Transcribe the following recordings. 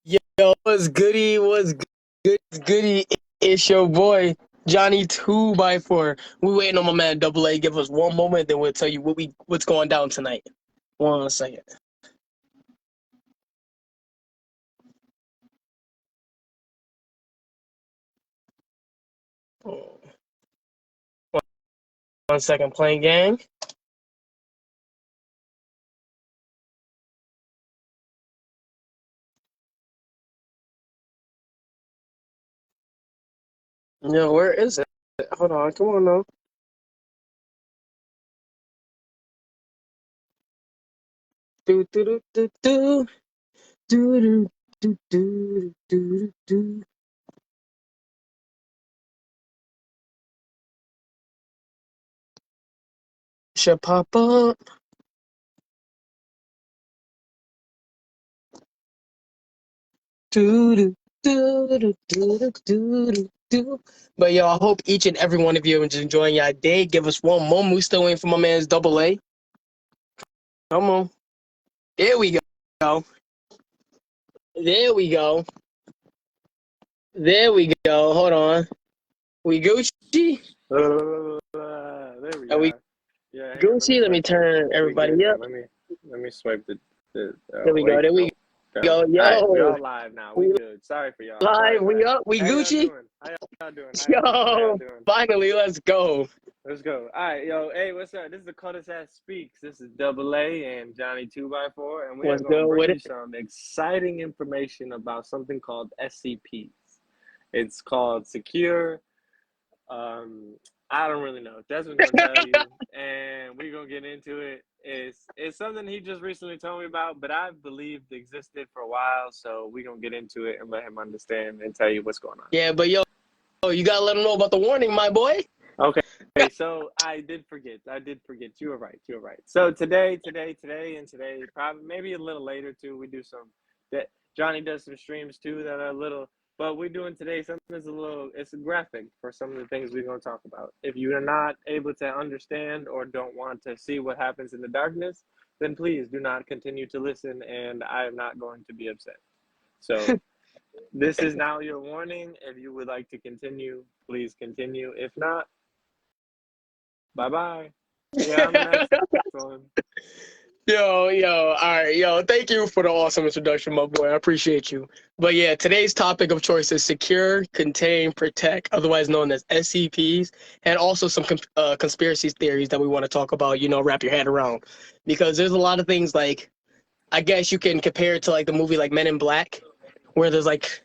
Yo, what's goody? What's goody? It's your boy Johnny 2x4. We waiting on my man Double A. Give us one moment, then we'll tell you what's going down tonight. 1 second. Oh, 1 second, playing gang. Yo, where is it? Hold on, come on now. Do do do do do do do do do do do. Should pop up. Do do do do do do do do. But yo, I hope each and every one of you is enjoying your day. Give us one moment. We still waiting for my man's Double A. Come on. There we go. There we go. There we go. Hold on. We Gucci? There we Are we go. Yeah, hang on, Gucci? Let me turn everybody up. Let me swipe the There we go. wait, There we nope. go. All right, we Yo, all live now. We we good. Sorry for y'all. Sorry, live. We guys. up. We How y'all Gucci. doing? How y'all doing? How y'all doing? How y'all Yo, doing? finally, let's go. Let's go. All right, yo, hey, what's up? This is the Cul-de-sac Speaks. This is Double A and Johnny 2x4, and we are What's going to good bring with you it? some exciting information about something called SCPs. It's called Secure. I don't really know. Desmond gonna tell you, and we're gonna get into it. It's something he just recently told me about, but I believed existed for a while, so we're gonna get into it and let him understand and tell you what's going on. Yeah, but yo, you gotta let them know about the warning, my boy. Okay. So I did forget. You were right. So today, probably maybe a little later too. We do some that Johnny does some streams too that are a little. But we're doing today something that's a little. It's a graphic for some of the things we're going to talk about. If you are not able to understand or don't want to see what happens in the darkness, then please do not continue to listen, and I am not going to be upset. So this is now your warning. If you would like to continue, please continue. If not, bye bye. Yeah, on the next one. Yo, all right, yo, thank you for the awesome introduction, my boy. I appreciate you. But yeah, today's topic of choice is secure, contain, protect, otherwise known as SCPs, and also some conspiracy theories that we want to talk about, wrap your head around. Because there's a lot of things like, I guess you can compare it to like the movie like Men in Black, where there's like,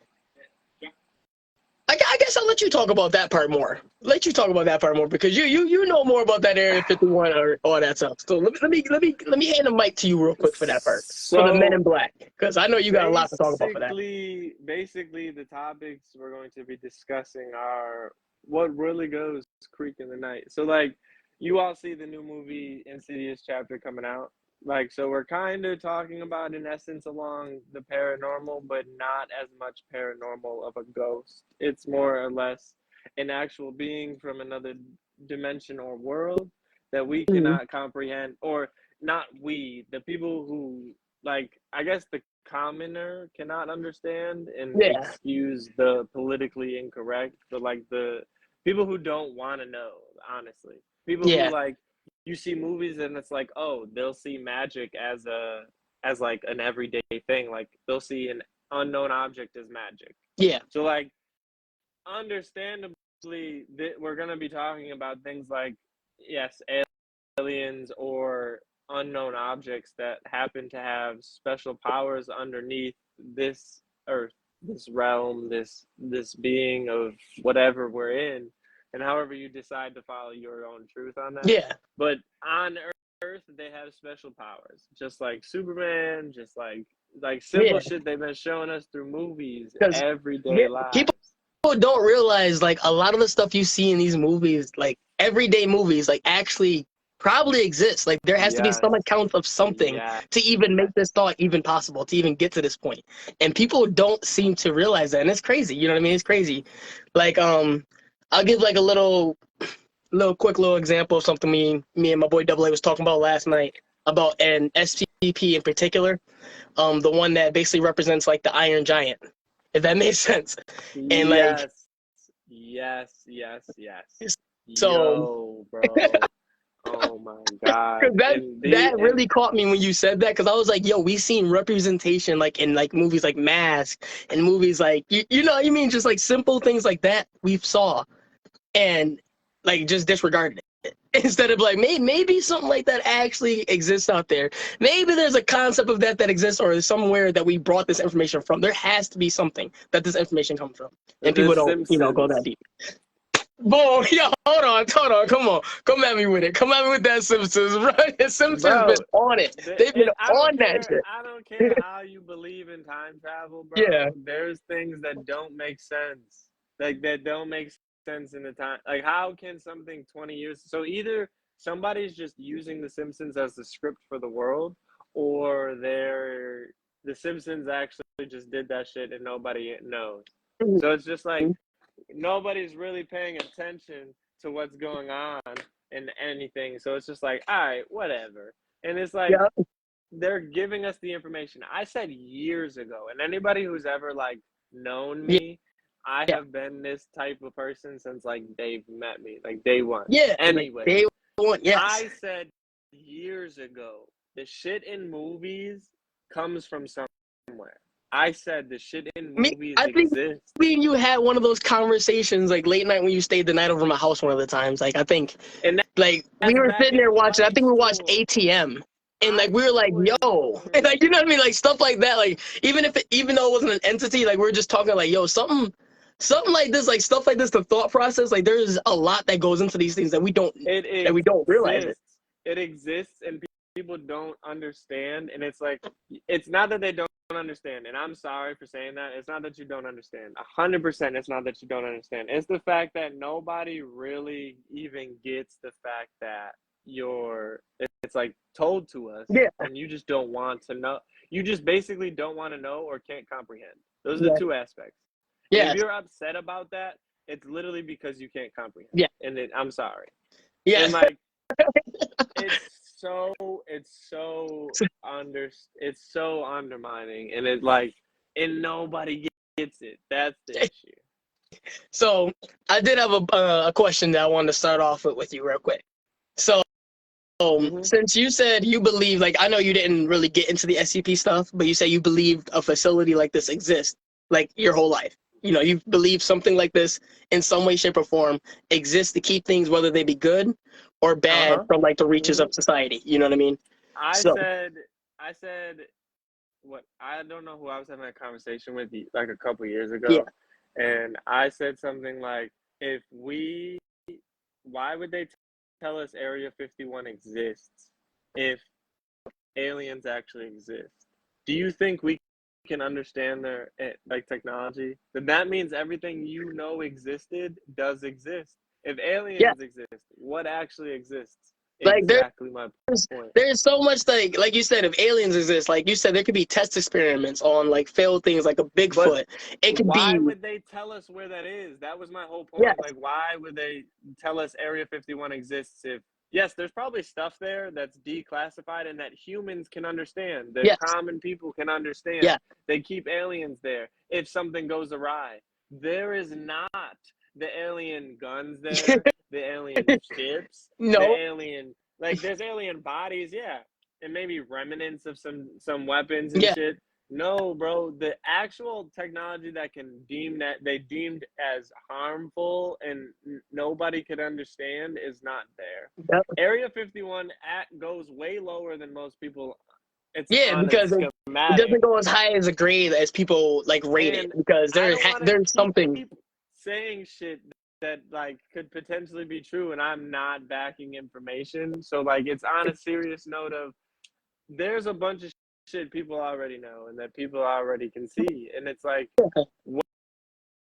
I guess I'll let you talk about that part more. Let you talk about that part more because you know more about that Area 51 or all that stuff. So let me hand the mic to you real quick for that part for the Men So in Black because I know you got a lot to talk about for that. basically, the topics we're going to be discussing are what really goes creak in the night. So, like, you all see the new movie Insidious chapter coming out. Like, so we're kind of talking about, in essence, along the paranormal, but not as much paranormal of a ghost. It's more or less an actual being from another dimension or world that we Mhm. cannot comprehend, or not we, the people who, like, I guess the commoner cannot understand and Yeah, excuse the politically incorrect, but like the people who don't want to know, honestly. People who, yeah, like, you see movies and it's like, oh, they'll see magic as like an everyday thing. Like, they'll see an unknown object as magic. yeah, So, like, understandably, we're going to be talking about things like, yes, aliens or unknown objects that happen to have special powers underneath this earth, this realm, this being of whatever we're in, and however you decide to follow your own truth on that. yeah. But on earth they have special powers, just like Superman, just like simple Yeah. shit they've been showing us through movies, Because everyday people lives. don't realize like a lot of the stuff you see in these movies, like everyday movies, like actually probably exists. Like there has to be Yes. some account of something Yeah. to even make this thought even possible, to even get to this point. And people don't seem to realize that. And it's crazy. You know what I mean? It's crazy. Like, I'll give like a little quick example of something me and my boy Double A was talking about last night. about an SCP in particular, the one that basically represents like the Iron Giant, if that makes sense. And like, Yes. so Yo, bro. Oh my God. that really caught me when you said that, because I was like, yo, we seen representation like in like movies like Mask and movies like you know what I mean, just like simple things like that we saw and like just disregarded it instead of like maybe something like that actually exists out there. Maybe there's a concept of that exists, or somewhere that we brought this information from. There has to be something that this information comes from, and The people don't go that Simpsons. deep. Boom, yo, hold on, come on, come at me with it, come at me with that Simpsons, bro. The Simpsons been Bro, on it, they've been I don't on that care. shit. I don't care how you believe in time travel, Yeah, bro. There's things that don't make sense. Like that don't make sense in the time. Like how can something 20 years? So either somebody's just using The Simpsons as the script for the world, or The Simpsons actually just did that shit and nobody knows. So it's just like nobody's really paying attention to what's going on in anything. So it's just like, all right, whatever. And it's like yeah, they're giving us the information. I said years ago, and anybody who's ever like known yeah, me, I yeah, have been this type of person since like they've met me, like day one. yeah. Like Anyway, they want, yes. I said years ago, the shit in movies comes from somewhere. I said the shit in movies I think exists. me and you had one of those conversations like late night when you stayed the night over my house one of the times. Like I think And like we that's were back sitting there in watching. I high think we watched school. ATM, and like High we were like, school is "Yo," and like you know what I mean, like stuff like that. Like even though it wasn't an entity, like we were just talking like, "Yo, something like this, like stuff like this." The thought process, like there's a lot that goes into these things that it we don't realize it. exists. It exists, and people don't understand. And it's like, it's not that they don't understand. And I'm sorry for saying that. It's not that you don't understand. 100%. It's not that you don't understand. It's the fact that nobody really even gets the fact that it's like told to us, Yeah, and you just don't want to know. You just basically don't want to know or can't comprehend. Those are the yeah, two aspects. And if yes, you're upset about that, it's literally because you can't comprehend. yeah, And I'm sorry. And yes. like it's so undermining, and it like, and nobody gets it. That's the issue. So I did have a question that I wanted to start off with you real quick. So Mm-hmm. since you said you believe, like I know you didn't really get into the SCP stuff, but you say you believed a facility like this exists, like your whole life. You know, you believe something like this in some way, shape, or form exists to keep things, whether they be good or bad, Uh-huh. from like the reaches Mm-hmm. of society. You know what I mean? I So said I said what, I don't know who I was having a conversation with like a couple years yeah, ago, and I said something like, if we why would they tell us Area 51 exists if aliens actually exist? Do you think we can understand their like technology? Then that means everything you know existed does exist. If yeah. aliens exist, what actually exists? Like Exactly my point. there's so much like you said, if aliens exist, like you said, there could be test experiments on like failed things like a But Bigfoot. It could why be would they tell us where that is? That was my whole yes, point. Like, why would they tell us Area 51 exists if, yes, there's probably stuff there that's declassified and that humans can understand, the yes, common people can understand. yeah. They keep aliens there if something goes awry. There is not the alien guns there, the alien ships, the No, alien, like, there's alien bodies, yeah, and maybe remnants of some weapons and yeah, shit. No, bro, the actual technology that they deemed as harmful and nobody could understand is not there. yeah, Area 51 goes way lower than most people. It's yeah, on its because it schematic. doesn't go as high as a grade as people like rate it, And because I don't want to there's something. keep saying shit that like could potentially be true and I'm not backing information. So like, it's on a serious note of, there's a bunch of shit people already know and that people already can see, and it's like,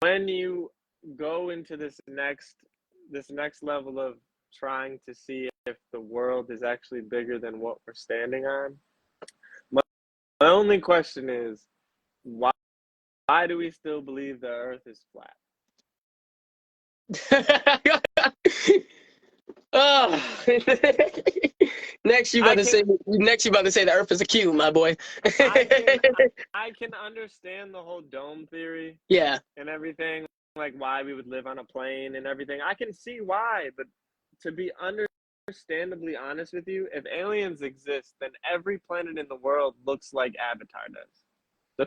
when you go into this next level of trying to see if the world is actually bigger than what we're standing on, my, my only question is, why do we still believe the earth is flat? Oh. Next, you I about to can say. Next, you about to say the Earth is a cube, my boy. I can I can understand the whole dome theory Yeah. and everything, like why we would live on a plane and everything. I can see why, but to be understandably honest with you, if aliens exist, then every planet in the world looks like Avatar does. The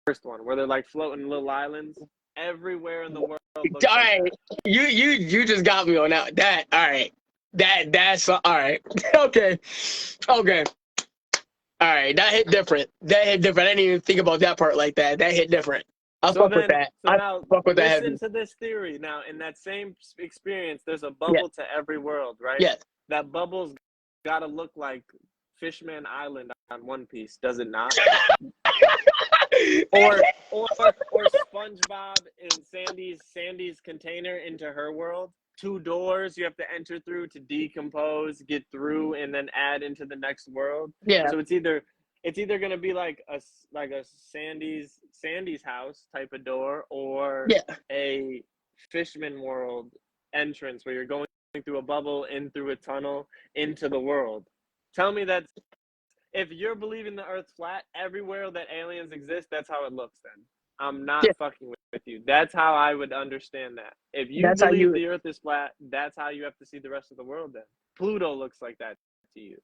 first one, where they're like floating little islands. Everywhere in the world All looks like right. that. You just got me on that. That all right. That's all right. Okay. Okay. All right. That hit different. That hit different. I didn't even think about that part like that. That hit different. I So fuck with then, that. so I now fuck with that listen heavy. to this theory. Now, in that same experience, there's a Yeah. bubble to every world, right? Yes. That bubble's got to look like Fishman Island on One Piece, does it not? Or SpongeBob in Sandy's container into her world. Two doors you have to enter through to decompose, get through, and then add into the next world. Yeah. So it's either gonna be like a Sandy's house type of door, or Yeah. a Fishman world entrance where you're going through a bubble in through a tunnel into the world. Tell me that if you're believing the Earth's flat, everywhere that aliens exist, that's how it looks. Then I'm not Yeah. fucking with you. That's how I would understand that. If you That's how believe you. the Earth is flat, that's how you have to see the rest of the world. Then Pluto looks like that to you.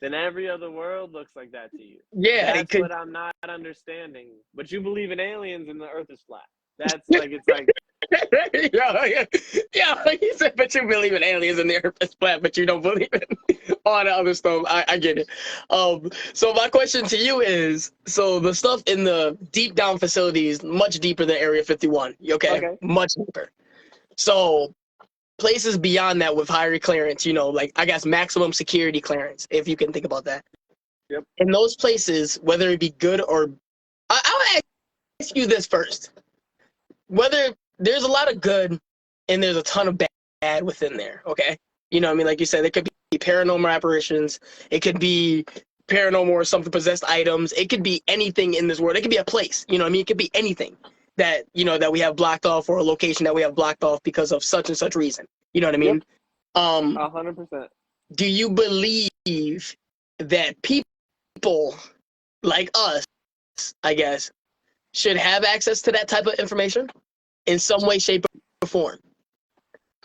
Then every other world looks like that to you. Yeah. It That's could. what I'm not understanding. But you believe in aliens and the Earth is flat. That's like it's like Yeah, he said, but you believe in aliens and the earth is flat, but you don't believe in all the other stuff. I get it. So my question to you is, so the stuff in the deep down facilities, much deeper than Area 51, okay? okay. Much deeper. So places beyond that with higher clearance, like I guess maximum security clearance, if you can think about that. Yep. In those places, whether it be good or, I'll ask you this first. Whether there's a lot of good and there's a ton of bad within there, okay? You know what I mean? Like you said, it could be paranormal apparitions. It could be paranormal or something possessed items. It could be anything in this world. It could be a place. You know what I mean? It could be anything that, that we have blocked off, or a location that we have blocked off because of such and such reason. You know what I Yep. mean? Um, 100%. do you believe that people like us, I guess, should have access to that type of information in some way, shape, or form?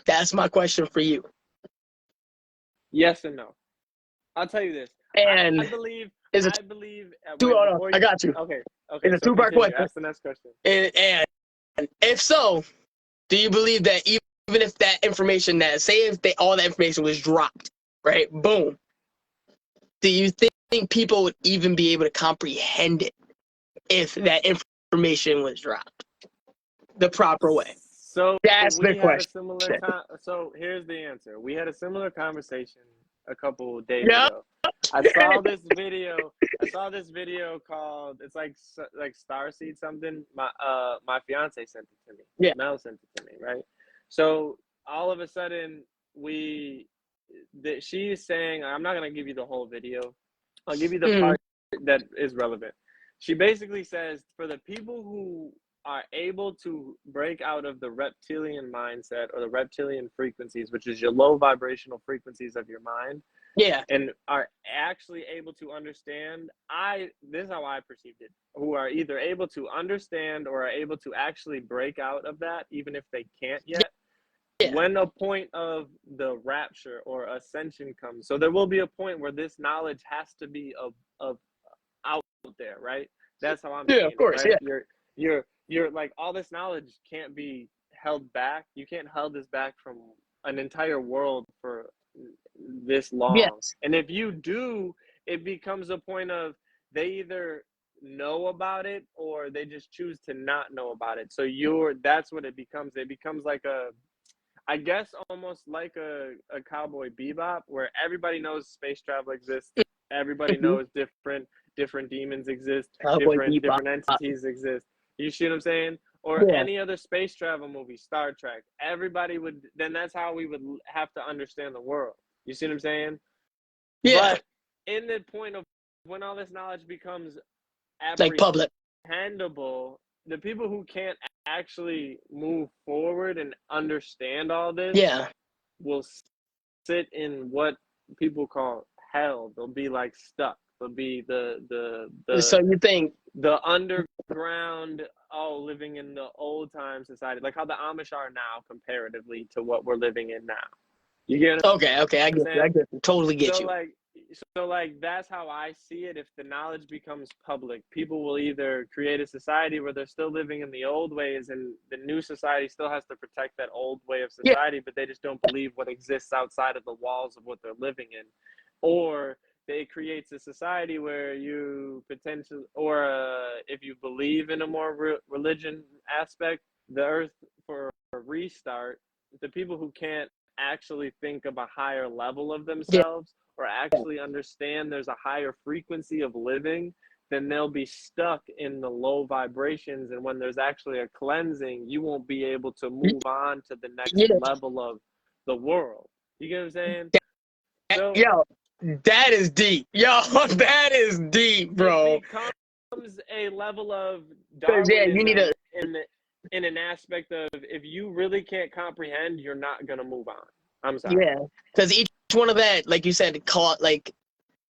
That's my question for you. Yes and no. I'll tell you this. And I believe. is it I believe. two? Wait, Hold on, before I you. got you. Okay. Okay. It's a So two-part continue. question. Ask the next question. And if so, do you believe that even if that information, that say if all that information was dropped, right? Boom. Do you think people would even be able to comprehend it if that information was dropped the proper way? So That's the we had a question. similar So here's the answer. We had a similar conversation a couple of days Yeah. ago. I saw this video. I saw this video called it's like Starseed something. My fiance sent it to me. Yeah. Mel sent it to me, right? So all of a sudden she's saying, I'm not gonna give you the whole video. I'll give you the part that is relevant. She basically says for the people who are able to break out of the reptilian mindset or the reptilian frequencies, which is your low vibrational frequencies of your mind, Yeah. and are actually able to understand, this is how I perceived it, who are either able to understand or are able to actually break out of that, even if they can't yet. Yeah. When a point of the rapture or ascension comes, so there will be a point where this knowledge has to be of out there, right? That's how I'm seeing Of course. it, right? Yeah. You're like, all this knowledge can't be held back. You can't hold this back from an entire world for this long. Yes. And if you do, it becomes a point of they either know about it or they just choose to not know about it. So that's what it becomes. It becomes like I guess almost like a Cowboy Bebop, where everybody knows space travel exists. Everybody knows different demons exist, Cowboy Bebop. different entities exist. You see what I'm saying? Or Yeah. any other space travel movie, Star Trek. Everybody would, then that's how we would have to understand the world. You see what I'm saying? Yeah. But in the point of when all this knowledge becomes Like public. apprehendable, the people who can't actually move forward and understand all this Yeah. will sit in what people call hell. They'll be like stuck. They'll be So you think, the underground, living in the old time society, like how the Amish are now comparatively to what we're living in now. You get what okay, I I'm get you. I saying? get you. Totally get So you. like that's how I see it. If the knowledge becomes public, people will either create a society where they're still living in the old ways and the new society still has to protect that old way of Yeah, society, but they just don't believe what exists outside of the walls of what they're living in. Or it creates a society where you potentially, or if you believe in a more religion aspect, the earth for a restart, the people who can't actually think of a higher level of yeah, themselves or actually understand there's a higher frequency of living, then they'll be stuck in the low vibrations. And when there's actually a cleansing, you won't be able to move on to the next yeah. level of the world. You get what I'm saying? So Yo, that is deep. Yo, that is deep, it bro. becomes a level of Cause yeah, you need Darwinism a in an aspect of, if you really can't comprehend, you're not gonna move on. I'm sorry. yeah. Cause each one of that, like you said, caught like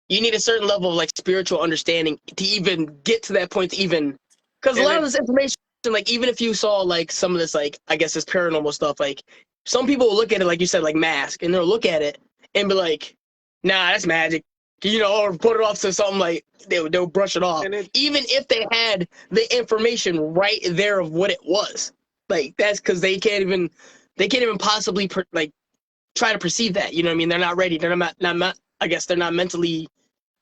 you need a certain level of like spiritual understanding to even get to that point. To even because a And lot of it's this information, like even if you saw like some of this, like I guess this paranormal stuff, like some people will look at it like you said, like mask, and they'll look at it and be like, "Nah, that's magic," or put it off to something like they'll brush it off, and it even if they had the information right there of what it was. Like that's because they can't even possibly like try to perceive that. You know what I mean? They're not ready. They're not. I guess they're not mentally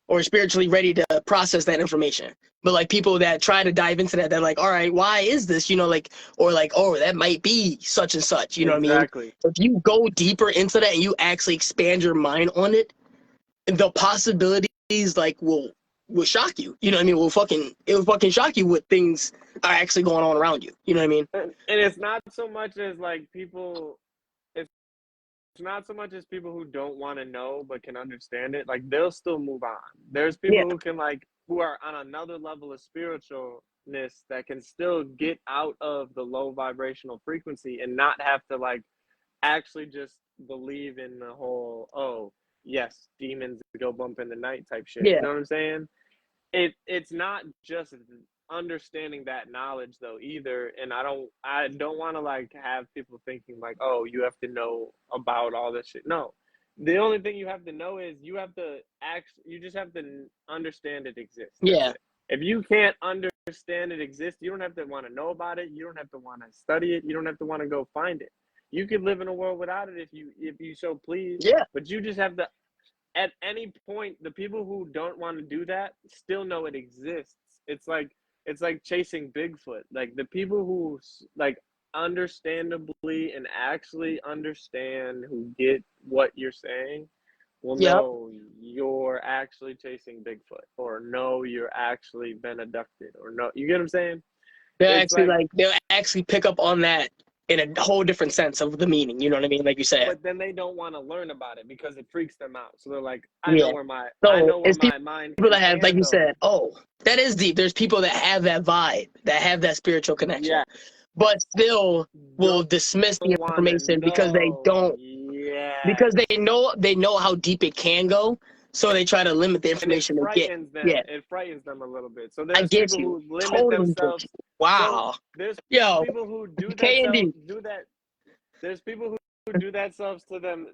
or spiritually ready to process that information. But like people that try to dive into that, they're like, all right, why is this? Like, or like, oh, that might be such and such. You know what I mean? exactly. If you go deeper into that and you actually expand your mind on it, the possibilities like will shock you. You know what I mean? It will fucking shock you what things are actually going on around you. You know what I mean? And it's not so much as like people. It's not so much as people who don't want to know but can understand it. Like they'll still move on. There's Yeah, people who are on another level of spiritualness that can still get out of the low vibrational frequency and not have to like actually just believe in the whole, oh yes, demons go bump in the night type shit. You yeah, know what I'm saying? It's not just understanding that knowledge though either. And I don't want to like have people thinking like, oh, you have to know about all this shit. No, the only thing you have to know is you just have to understand it exists. That's yeah, it. If you can't understand it exists, you don't have to want to know about it. You don't have to want to study it. You don't have to want to go find it. You could live in a world without it if you so please. yeah, But you just have to, at any point, the people who don't want to do that still know it exists. It's like chasing Bigfoot. Like the people who like understandably and actually understand, who get what you're saying, will yep. know you're actually chasing Bigfoot, or know you're actually been abducted, or no, you get what I'm saying? It's like, They'll actually pick up on that in a whole different sense of the meaning. You know what I mean? Like you said. but then they don't want to learn about it because it freaks them out. So they're like, I Yeah. know where my I So know where it's my mind people can that have, like you handle. said, oh, that is deep. There's people that have that vibe, that have that spiritual connection, Yeah, but still will don't dismiss the want to information because they know. don't, because Yes. they know how deep it can go. So they try to limit the And it information they get. frightens them. Yeah, It frightens them a little bit. So I there's get people you. who limit Totally get you. themselves. So Wow. there's Yo, people who do K and themselves D. do that. There's people who do that selves to them.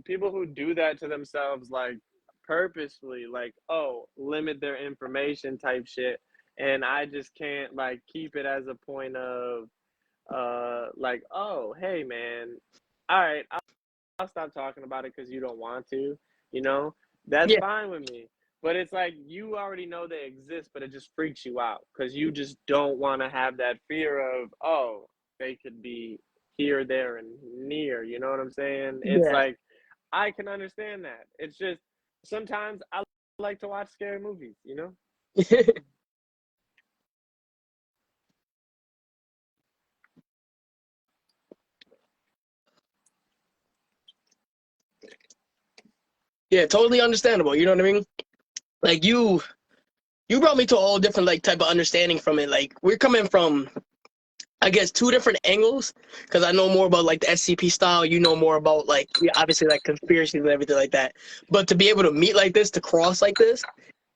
People who do that to themselves, like purposefully, like, oh, limit their information type shit. And I just can't like keep it as a point of like, oh, hey man, all right, I'll stop talking about it because you don't want to, you know, that's Yeah, fine with me. But it's like you already know they exist, but it just freaks you out because you just don't want to have that fear of, oh, they could be here, there, and near. You know what I'm saying? It's yeah. like, I can understand that. It's just sometimes I like to watch scary movies, you know? Yeah, totally understandable. You know what I mean? Like you brought me to a whole different like type of understanding from it. Like we're coming from I guess, two different angles, because I know more about like the SCP style. You know more about like, yeah, obviously like conspiracies and everything like that. But to be able to meet like this, to cross like this,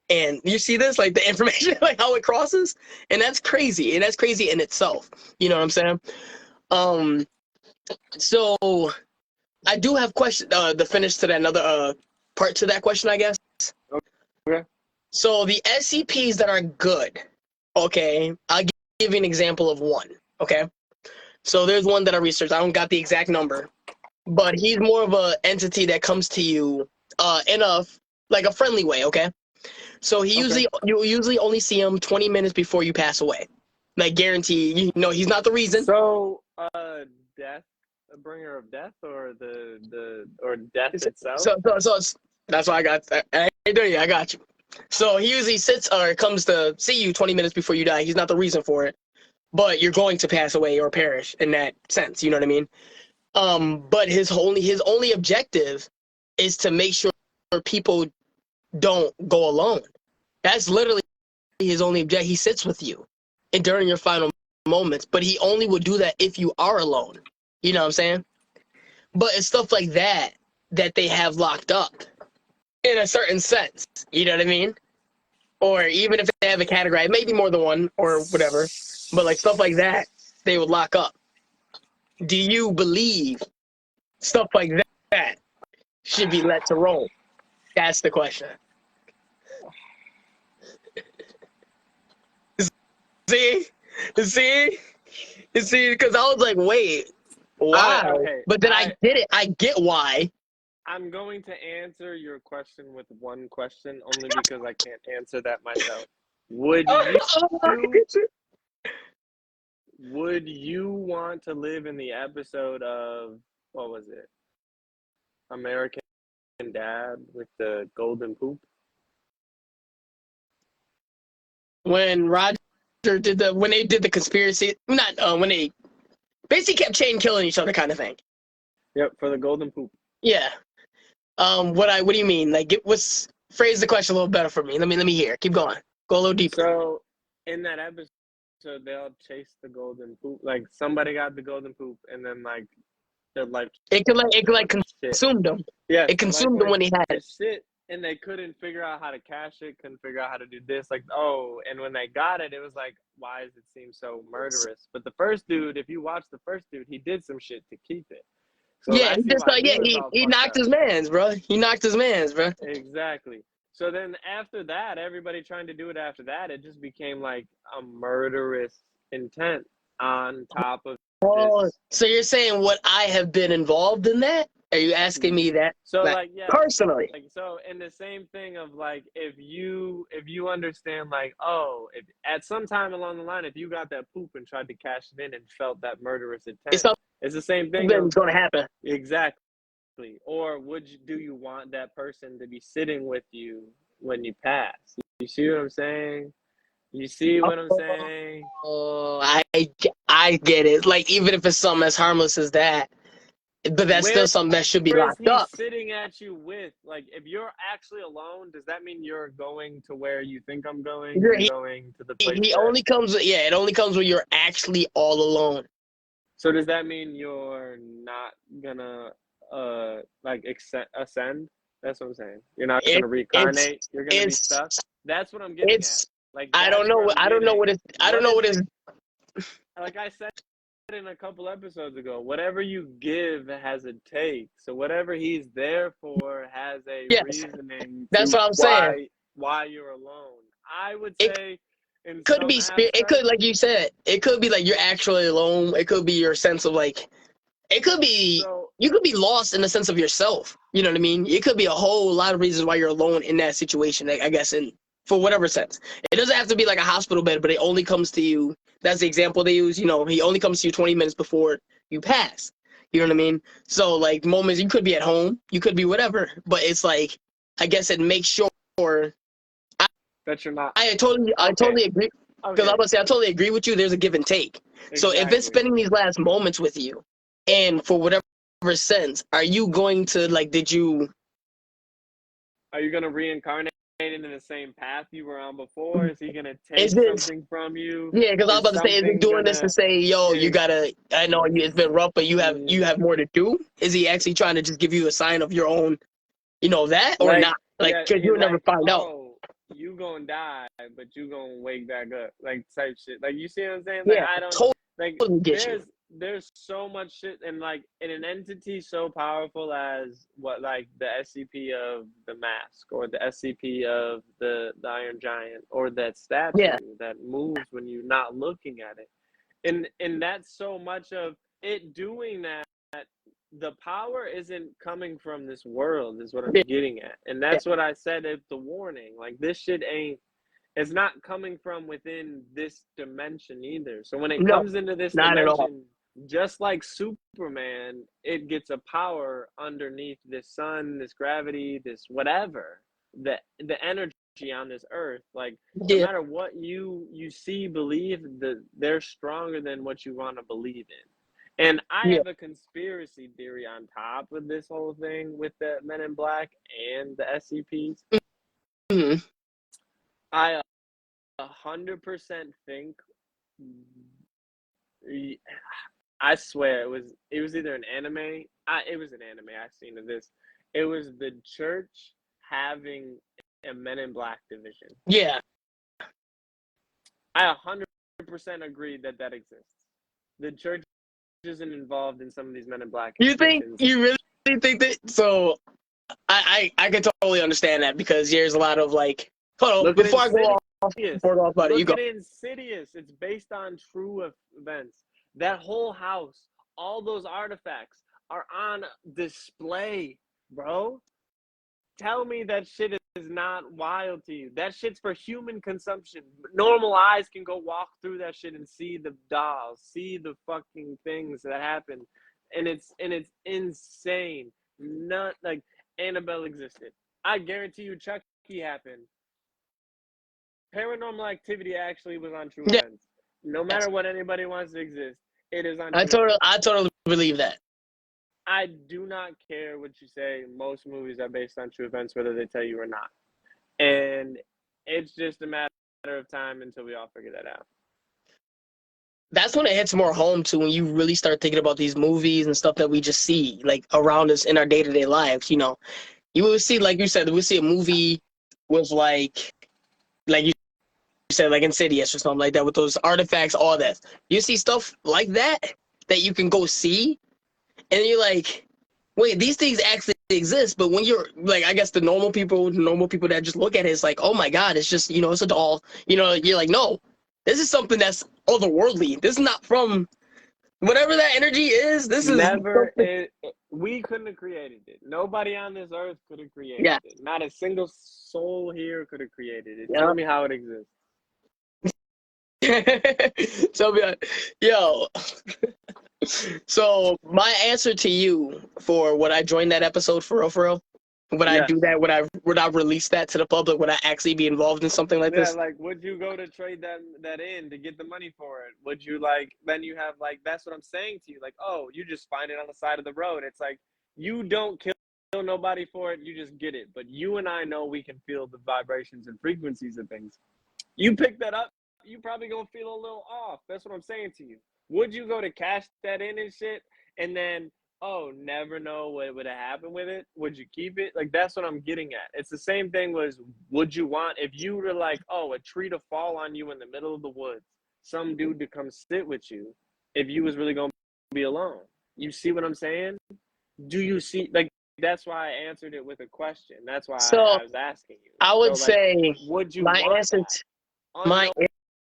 and you see this, like the information, like how it crosses, and that's crazy, and that's crazy in itself. You know what I'm saying? Um, so I do have question. The finish to that another part to that question, I guess. Okay. So the SCPs that are good, okay, I'll give you an example of one. Okay, so there's one that I researched. I don't got the exact number, but he's more of a entity that comes to you in a like a friendly way. Okay, so you usually only see him 20 minutes before you pass away. Like guarantee, you know, he's not the reason. So, death, a bringer of death, or or death itself. So that's why I got. I got you. So he usually sits or comes to see you 20 minutes before you die. He's not the reason for it, but you're going to pass away or perish in that sense. You know what I mean? But his only objective is to make sure people don't go alone. That's literally his only objective. He sits with you and during your final moments, but he only would do that if you are alone. You know what I'm saying? But it's stuff like that that they have locked up in a certain sense. You know what I mean? Or even if they have a category, maybe more than one or whatever, but like stuff like that, they would lock up. Do you believe stuff like that should be let to roll? That's the question. See, because I was like, wait, why? Okay. But then I get it. I get why. I'm going to answer your question with one question, only because I can't answer that myself. Would you want to live in the episode of, what was it? American Dad with the golden poop? When Roger when they did the conspiracy, not when they basically kept chain killing each other kind of thing. Yep, for the golden poop. Yeah. What do you mean? Like, phrase the question a little better for me. Let me hear. Keep going. Go a little deeper. So in that episode, they all chased the golden poop. Like somebody got the golden poop, and then like their life. It could consume them. Yeah, it consumed them when he had it. Shit, and they couldn't figure out how to cash it. Couldn't figure out how to do this. Like, oh, and when they got it, it was like, why does it seem so murderous? But the first dude, if you watch the first dude, he did some shit to keep it. So yeah, he knocked his mans, bro. He knocked his mans, bro. Exactly. So then after that, everybody trying to do it after that, it just became like a murderous intent on top of this. So you're saying what I have been involved in that? Are you asking me that? So like, yeah, personally. Like, so in the same thing of like, if you understand like, oh, if at some time along the line, if you got that poop and tried to cash it in and felt that murderous intent, it's the same thing. It's going to happen. Exactly. Or do you want that person to be sitting with you when you pass? You see what I'm saying? You see what I'm saying? Oh, I get it. Like, even if it's something as harmless as that, but that's still something that should be locked up. Sitting at you with, like, if you're actually alone, does that mean you're going to where you think I'm going? You're going to the place. It only comes when you're actually all alone. So does that mean you're not gonna like ascend? That's what I'm saying. You're not gonna reincarnate. You're gonna be stuck. That's what I'm getting at. Like, I don't know what is. Like I said in a couple episodes ago, whatever you give has a take. So whatever he's there for has a reasoning. That's what I'm saying. Why you're alone? I would say. It could be spirit. It could, like you said, it could be like you're actually alone. It could be your sense of like. It could be you could be lost in the sense of yourself. You know what I mean? It could be a whole lot of reasons why you're alone in that situation. I guess for whatever sense, it doesn't have to be like a hospital bed, but it only comes to you. That's the example they use. You know, he only comes to you 20 minutes before you pass. You know what I mean? So like moments, you could be at home, you could be whatever, but it's like, I guess it makes sure that you're not. I totally agree. Because I was say I totally agree with you. There's a give and take. Exactly. So if it's spending these last moments with you, and for whatever sense, are you going to like? Are you going to reincarnate into the same path you were on before? Is he gonna Is take this? something from you? Yeah, because I was Is about to say, is he something doing this to gonna? say, yo, you Is, gotta? I know it's been rough, but you have more to do. Is he actually trying to just give you a sign of your own, that or like, not? Like, yeah, because he's you'll never like, find out. oh, you gonna die, but you gonna wake back up, like type shit. Like, you see what I'm saying? Like, Yeah, I don't like. totally get you. There's so much shit, and like in an entity so powerful as what, like the SCP of the mask, or the SCP of the Iron Giant, or that statue Yeah, that moves when you're not looking at it, and that's so much of it doing that. The power isn't coming from this world, is what I'm yeah, getting at. And that's what I said at the warning. Like, this shit ain't, it's not coming from within this dimension either. So when it no, comes into this not at all. dimension, just like Superman, it gets a power underneath this sun, this gravity, this whatever, the energy on this earth. Like, no Yeah, matter what you see, believe, that they're stronger than what you want to believe in. And I yeah. have a conspiracy theory on top of this whole thing with the Men in Black and the SCPs. Mhm. I 100% think, I swear it was either an anime. It was an anime I've seen of this. It was the church having a Men in Black division. Yeah. I 100% agree that exists. The church isn't involved in some of these Men in Black missions. You really think that? So I can totally understand that because there's a lot of like. Hold on, Look at before I go Insidious. off about it, you Look go. at Insidious. It's based on true events. That whole house, all those artifacts are on display, bro. Tell me that shit is not wild to you. That shit's for human consumption. Normal eyes can go walk through that shit and see the dolls, see the fucking things that happen, and it's insane. Not like Annabelle existed. I guarantee you, Chucky happened. Paranormal Activity actually was on true Yeah, events. No matter what anybody wants to exist, it is on I true events. totally believe that. I do not care what you say. Most movies are based on true events, whether they tell you or not. And it's just a matter of time until we all figure that out. That's when it hits more home to when you really start thinking about these movies and stuff that we just see like around us in our day-to-day lives. You will see, like you said, we'll see a movie with like you said, like Insidious or something like that with those artifacts, all that. You see stuff like that you can go see, and you're like, wait, these things actually exist. But when you're like, I guess the normal people that just look at it, it's like, oh my god, it's just it's a doll. You're like, no, this is something that's otherworldly. This is not from whatever that energy is. This is Never, we couldn't have created it. Nobody on this earth could have created yeah, it. Not a single soul here could have created it. yeah. Tell me how it exists. So yo. So my answer to you for would I join that episode for real? Would I Yes. do that? Would I release that to the public? Would I actually be involved in something like Yeah, this? like, would you go to trade that in to get the money for it? Would you then you have that's what I'm saying to you. Like, oh, you just find it on the side of the road. It's like, you don't kill nobody for it, you just get it. But you and I know we can feel the vibrations and frequencies of things. You pick that up, you probably gonna feel a little off. That's what I'm saying to you. Would you go to cash that in and shit, and then, oh, never know what would have happened with it? Would you keep it? Like, that's what I'm getting at. It's the same thing was, would you want, if you were like, oh, a tree to fall on you in the middle of the woods, some dude to come sit with you, if you was really going to be alone? You see what I'm saying? Do you see, like, that's why I answered it with a question. That's why So I was asking you. I So, would like, say would you my want answer that? my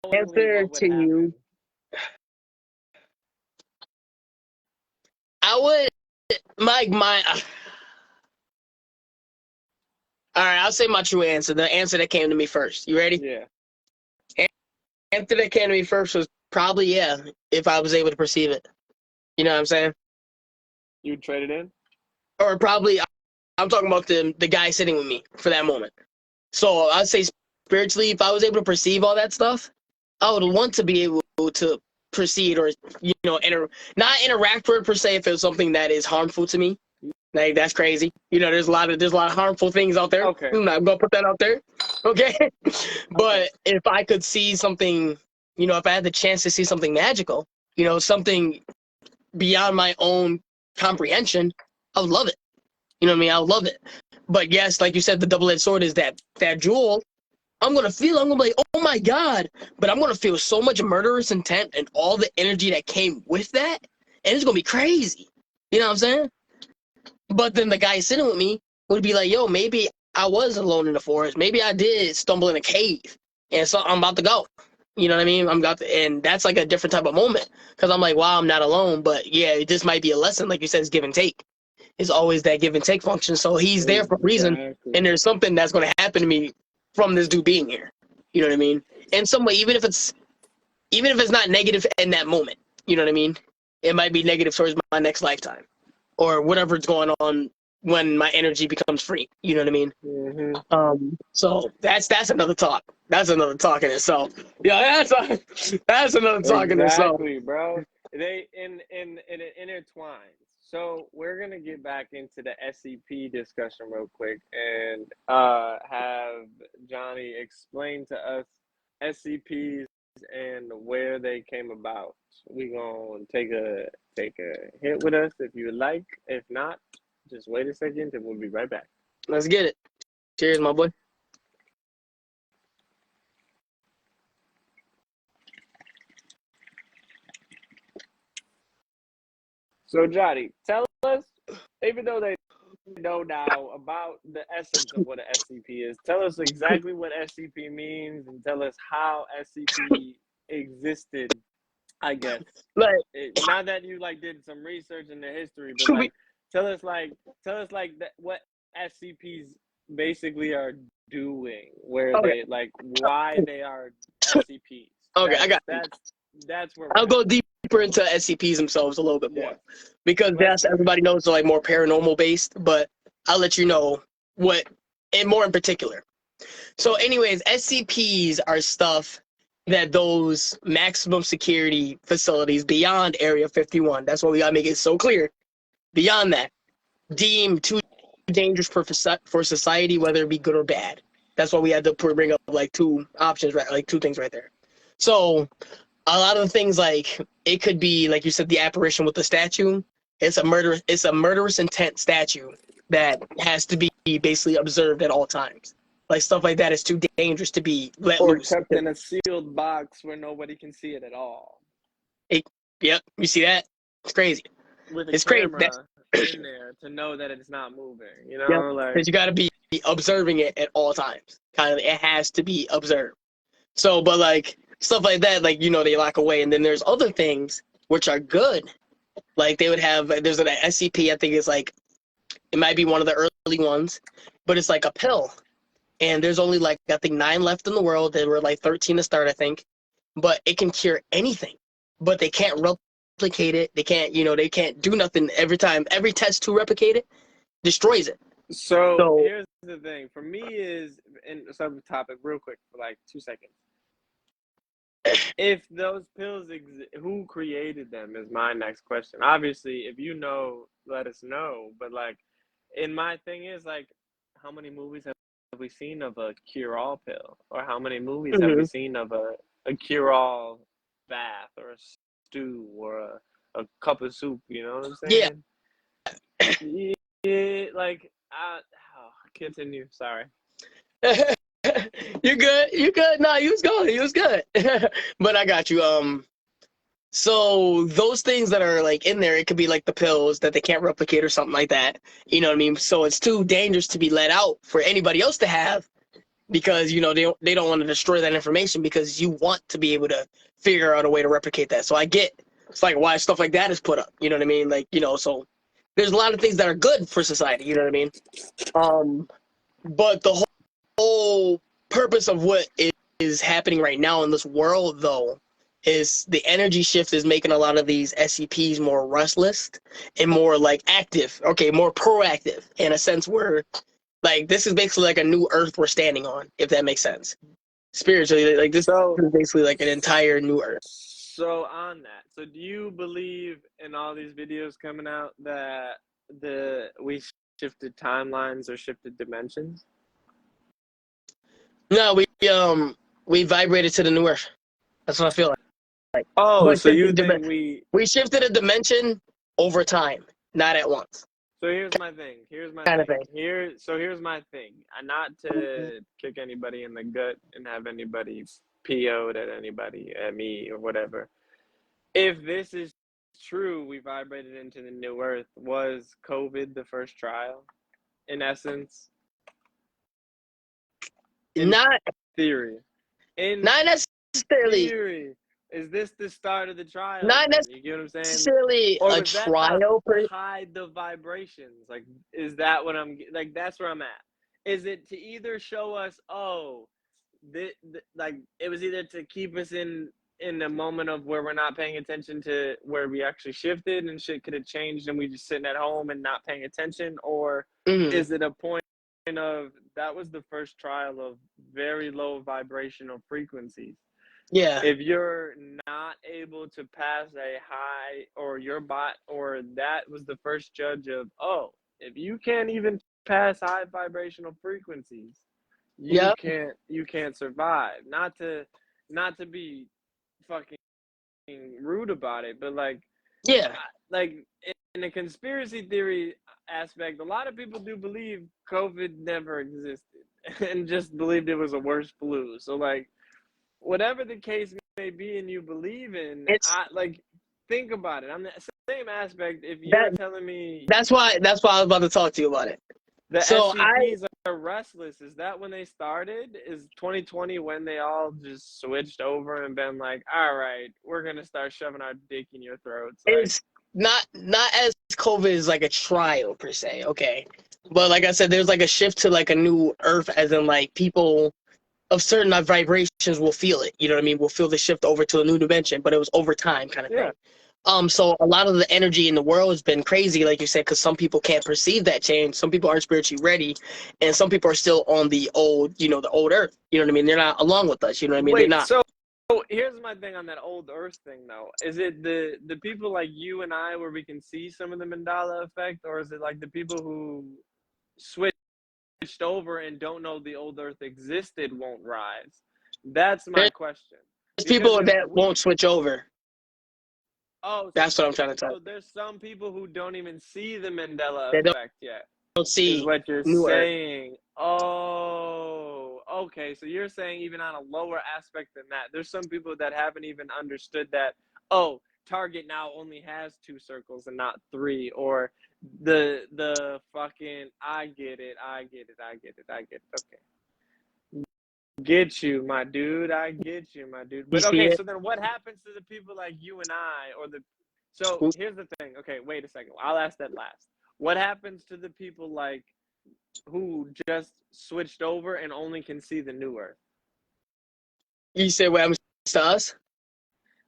Unknowingly, answer what would to happen? you, I would my all right. I'll say my true answer. The answer that came to me first. You ready? Yeah. Answer that came to me first was probably yeah. If I was able to perceive it, you know what I'm saying? You'd trade it in? Or probably I'm talking about the guy sitting with me for that moment. So I'd say spiritually, if I was able to perceive all that stuff, I would want to be able to proceed or not interact with it per se if it was something that is harmful to me. Like that's crazy. You know, there's a lot of harmful things out there. Okay. I'm not gonna put that out there. Okay. But Okay. if I could see something, you know, if I had the chance to see something magical, you know, something beyond my own comprehension, I would love it. You know what I mean? I would love it. But yes, like you said, the double-edged sword is that jewel. I'm gonna be like, oh my God. But I'm gonna feel so much murderous intent and all the energy that came with that. And it's gonna be crazy. You know what I'm saying? But then the guy sitting with me would be like, yo, maybe I was alone in the forest. Maybe I did stumble in a cave. And so I'm about to go. You know what I mean? And that's like a different type of moment. Because I'm like, wow, I'm not alone. But yeah, this might be a lesson. Like you said, it's give and take. It's always that give and take function. So he's there for a reason. Exactly. And there's something that's going to happen to me from this dude being here. You know what I mean? In some way, even if it's not negative in that moment, you know what I mean? It might be negative towards my next lifetime or whatever's going on when my energy becomes free. You know what I mean? Mm-hmm. So that's another talk. That's another talk in itself. Yeah, that's another talk in itself. Exactly, bro. They it intertwines. So we're gonna get back into the SCP discussion real quick and have Johnny explain to us SCPs and where they came about. We gonna take a hit with us if you like. If not, just wait a second and we'll be right back. Let's get it. Cheers, my boy. So Johnny, tell us, even though they know now about the essence of what an SCP is, tell us exactly what SCP means and tell us how SCP existed, I guess. Like, Not that you like did some research in the history, but like tell us what SCPs basically are doing, where okay. they like why they are SCPs. Okay, I got you. That's where I'll go deeper into SCPs themselves a little bit more because Let's everybody knows they're like more paranormal based, but I'll let you know what and more in particular. So, anyways, SCPs are stuff that those maximum security facilities beyond Area 51. That's why we gotta make it so clear. Beyond that, deemed too dangerous for society, whether it be good or bad. That's why we had to bring up like two options, right? Like two things right there. So a lot of the things, like it could be like you said, the apparition with the statue. It's a murderous intent statue that has to be basically observed at all times. Like stuff like that is too dangerous to be let or loose. kept in a sealed box where nobody can see it at all. Yep, you see that? It's crazy. With a It's camera in there to know that it's not moving. You know, Yep, like because you got to be observing it at all times. Kind of, it has to be observed. So, but like stuff like that, like you know, they lock away, and then there's other things which are good. Like they would have, there's an SCP. I think it's like it might be one of the early ones, but it's like a pill, and there's only like I think 9 left in the world. There were like 13 to start, I think, but it can cure anything. But they can't replicate it. They can't, you know, they can't do nothing every time. Every test to replicate it destroys it. so. So Here's the thing for me is in subtopic real quick for like 2 seconds. If those pills exist, who created them is my next question. Obviously, if you know, let us know. But like, and my thing is like, how many movies have we seen of a cure-all pill, or how many movies have we mhm. seen of a cure-all bath or a stew or a cup of soup? You know what I'm Yeah. saying? Yeah, like, continue. Sorry. You good? You good? No, you was good. You was good. But I got you. So those things that are like in there, it could be like the pills that they can't replicate or something like that. You know what I mean? So it's too dangerous to be let out for anybody else to have because you know they don't want to destroy that information because you want to be able to figure out a way to replicate that. So I get it's like why stuff like that is put up. You know what I mean? Like you know, so there's a lot of things that are good for society. You know what I mean? But the whole purpose of what is happening right now in this world, though, is the energy shift is making a lot of these SCPs more restless and more like active. Okay, more proactive in a sense where like this is basically like a new Earth we're standing on, if that makes sense. Spiritually, like this So, is basically like an entire new Earth. so on that. So, do you believe in all these videos coming out that we shifted timelines or shifted dimensions? No, we vibrated to the new earth. That's what I feel like. Oh, But so you think we shifted a dimension over time, not at once, So here's my thing. kind of thing. Here's my thing. Not to kick anybody in the gut and have anybody PO'd at anybody, at me or whatever. If this is true, we vibrated into the new earth. Was COVID the first trial? In essence, in Not theory, in not necessarily. theory, is this the start of the trial? Not Then? You get what I'm saying? necessarily Or a was that to trial. hide the vibrations? Like, is that what I'm like? That's where I'm at. Is it to either show us, oh, like it was either to keep us in a moment of where we're not paying attention to where we actually shifted and shit could have changed and we just sitting at home and not paying attention, or is it a point of that was the first trial of very low vibrational frequencies? Yeah. If you're not able to pass a high, or your bot, or that was the first judge of, oh, if you can't even pass high vibrational frequencies, you can't survive. Not to be fucking rude about it, but like in a conspiracy theory aspect, a lot of people do believe COVID never existed and just believed it was a worse flu. So like, whatever the case may be and you believe in, think about it. I'm the same aspect. If you're telling me that's why I was about to talk to you about it. the SCPs are restless, is that when they started? Is 2020 when they all just switched over and been like, all right, we're gonna start shoving our dick in your throats? It's not as COVID is like a trial per se, okay. But like I said, there's like a shift to like a new earth, as in like people of certain vibrations will feel it. You know what I mean? We'll feel the shift over to a new dimension, but it was over time kind of thing. So a lot of the energy in the world has been crazy, like you said, because some people can't perceive that change. Some people aren't spiritually ready, and some people are still on the old, the old earth. You know what I mean? They're not along with us. You know what I mean? They're not. So here's my thing on that old earth thing, though. Is it the people like you and I where we can see some of the Mandela effect, or is it like the people who switched over and don't know the old earth existed won't rise? That's my question. There's people that won't switch over. Oh, that's what I'm trying to tell. So there's some people who don't even see the Mandela effect yet. Don't see is what you're saying. Earth. Oh, okay. So you're saying even on a lower aspect than that, there's some people that haven't even understood that, oh, Target now only has 2 circles and not 3, or the fucking I get it. Okay. Get you, my dude. I get you, my dude. But okay, so then what happens to the people like you and I, so here's the thing. Okay, wait a second. I'll ask that last. What happens to the people like who just switched over and only can see the new earth? You say what happens to us?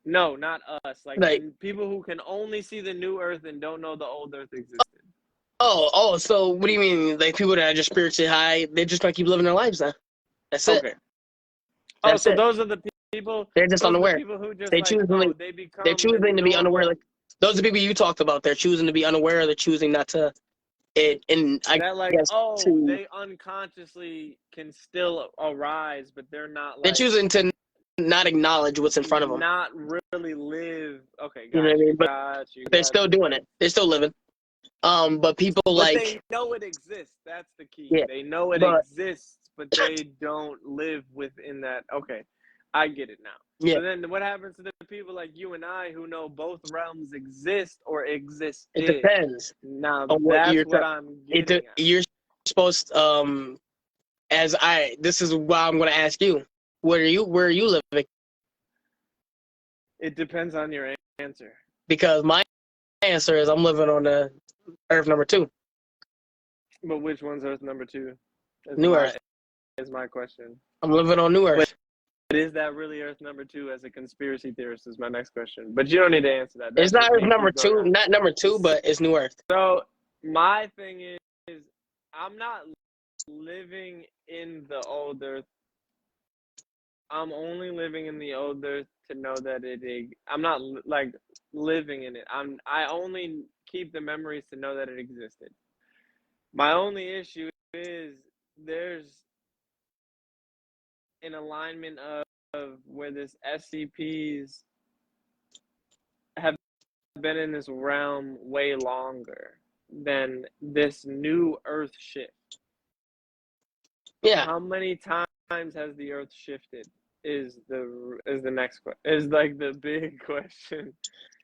No, not us. Like people who can only see the new earth and don't know the old earth existed. Oh, so what do you mean? Like people that are just spiritually high, they're just gonna keep living their lives then? That's it. Okay. That's so those are the people. They're just unaware. People who just they're choosing to be unaware. Like those are the people you talked about. They're choosing to be unaware. They're choosing not to. They unconsciously can still arise, but they're not. They're choosing to not acknowledge what's in front of them. Not really live. Okay, you know what I mean? But they're still doing it. They're still living. But people they know it exists. That's the key. Yeah, they know it exists, but they don't live within that. Okay, I get it now. Yeah. So then what happens to the people like you and I who know both realms exist or existed? It depends. Now that's what I'm getting at. You're supposed this is why I'm going to ask you. Where are you living? It depends on your answer. Because my answer is I'm living on the Earth number 2. But which one's Earth number 2? New Earth. Is my question. I'm living on New Earth. But is that really Earth number 2 as a conspiracy theorist is my next question. But you don't need to answer that. It's not Earth number 2, not number 2, but it's New Earth. So my thing is I'm not living in the old Earth. I'm only living in the old Earth to know that I'm not like living in it. I only keep the memories to know that it existed. My only issue is there's an alignment of where this SCPs have been in this realm way longer than this new Earth shift. Yeah. How many times has the Earth shifted? Is the next question? Is like the big question.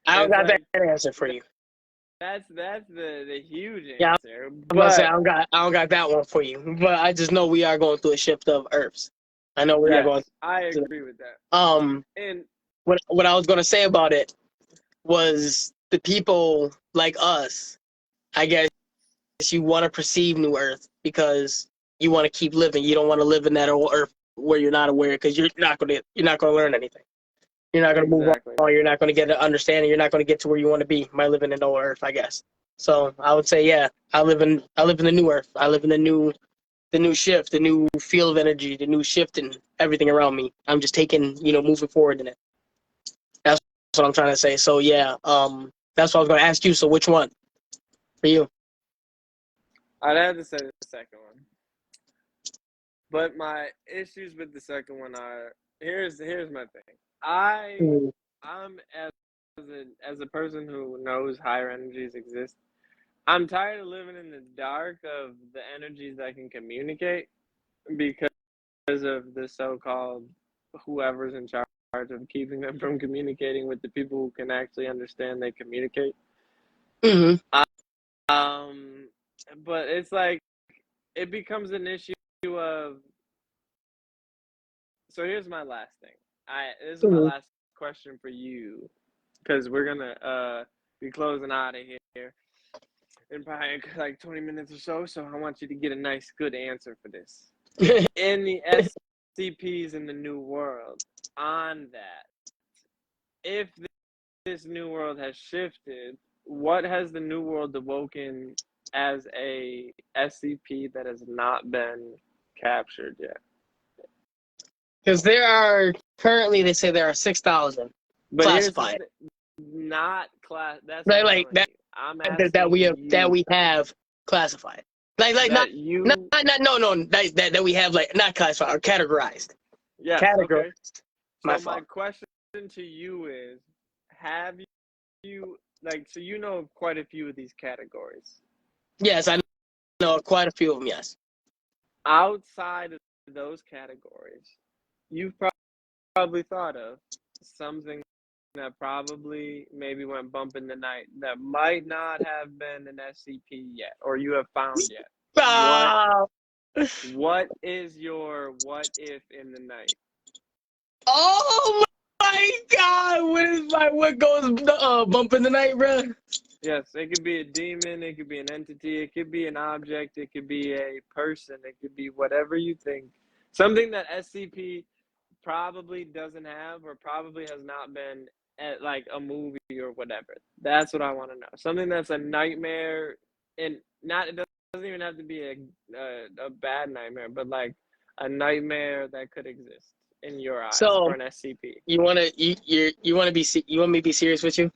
I don't It's got like that answer for you. that's the huge Yeah, answer. I'm about to say But I don't got that one for you. But I just know we are going through a shift of Earths. I know we are going yes, I through. agree with that. And What I was gonna say about it was the people like us. I guess you want to perceive New Earth because you want to keep living. You don't want to live in that old Earth where you're not aware because you're not gonna learn anything. You're not gonna move exactly. on. You're not gonna get an understanding. You're not gonna get to where you want to be by living in old Earth, I guess. So I would say, yeah, I live in the new Earth. I live in the new shift, the new field of energy, the new shift in everything around me. I'm just taking, moving forward in it. That's what I'm trying to say. So yeah, that's what I was gonna ask you. So which one for you? I'd have to say the second one. But my issues with the second one are here's my thing. I'm as a person who knows higher energies exist. I'm tired of living in the dark of the energies that can communicate because of the so-called whoever's in charge of keeping them from communicating with the people who can actually understand they communicate. Mm-hmm. But it's like it becomes an issue of. So here's my last thing. This is my Mm-hmm. last question for you, because we're gonna be closing out of here in probably like 20 minutes or so. So I want you to get a nice, good answer for this. In the SCPs in the New World, on that, if this New World has shifted, what has the New World awoken as a SCP that has not been captured yet? Because there are currently, they say there are 6,000 But here's the classified. thing, not class. That's what Right, I'm like telling you. I'm that we asking you we have classified. Like not that you. no that we have like not classified or categorized. Yes, okay. Categorized. My So my fault. question to you is, have you like so you know quite a few of these categories Yes, I know quite a few of them. Yes. outside of those categories? You've probably thought of something that probably maybe went bump in the night that might not have been an SCP yet, or you have found yet. Ah. What is your what if in the night? Oh my God! What goes bump in the night, bro? Yes, it could be a demon, it could be an entity, it could be an object, it could be a person, it could be whatever you think. Something that SCP probably doesn't have or probably has not been at like a movie or whatever. That's what I want to know. Something that's a nightmare, and not it doesn't even have to be a bad nightmare, but like a nightmare that could exist in your eyes for So an SCP. you want me to be serious with you?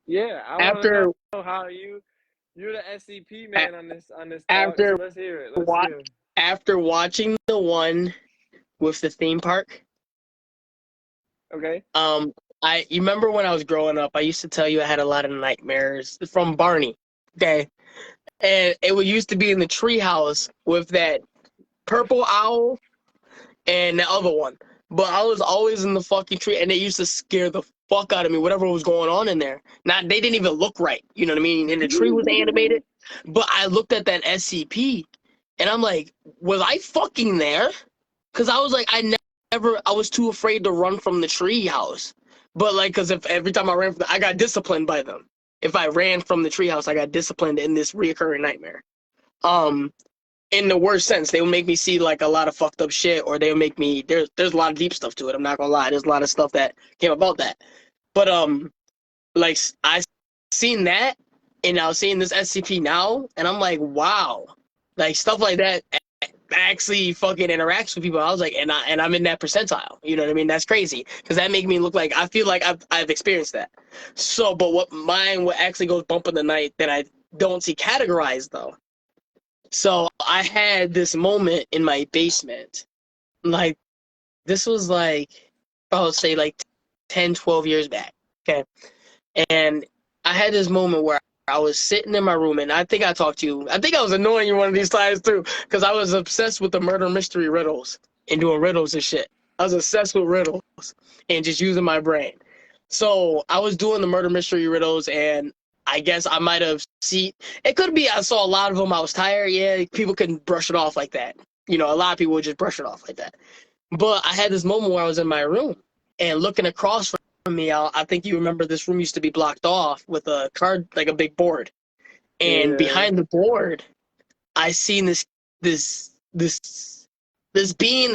Yeah, I want to After know how you're the SCP man on this talk. So after let's hear it. Let's watch hear it. after watching the one with the theme park, Okay. um, you remember when I was growing up, I used to tell you I had a lot of nightmares from Barney. Okay, and it would used to be in the treehouse with that purple owl and the other one. But I was always in the fucking tree, and they used to scare the fuck out of me. Whatever was going on in there, not they didn't even look right. You know what I mean? And the tree was animated, but I looked at that SCP, and I'm like, was I fucking there? Because I was like, I was too afraid to run from the tree house. But like, because if every time I ran, I got disciplined by them. If I ran from the treehouse, I got disciplined in this reoccurring nightmare. Um, in the worst sense, they would make me see like a lot of fucked up shit, or they would make me there's a lot of deep stuff to it. I'm not gonna lie, there's a lot of stuff that came about that. But like I seen that, and I was seeing this SCP now, and I'm like, wow, like stuff like that actually fucking interacts with people. I was like, and I'm in that percentile. You know what I mean? That's crazy because that make me look like I feel like I've experienced that. So, but what actually goes bump in the night that I don't see categorized though. So I had this moment in my basement, like this was like I would say like 10, 12 years back. Okay, and I had this moment where I was sitting in my room, and I think I talked to you. I think I was annoying you one of these times too, because I was obsessed with the murder mystery riddles and doing riddles and shit. I was obsessed with riddles and just using my brain. So I was doing the murder mystery riddles, and I guess I might have seen. It could be I saw a lot of them. I was tired. Yeah, people couldn't brush it off like that. You know, a lot of people would just brush it off like that. But I had this moment where I was in my room and looking across from me. I think you remember this room used to be blocked off with a card, like a big board. And Yeah. behind the board, I seen this this being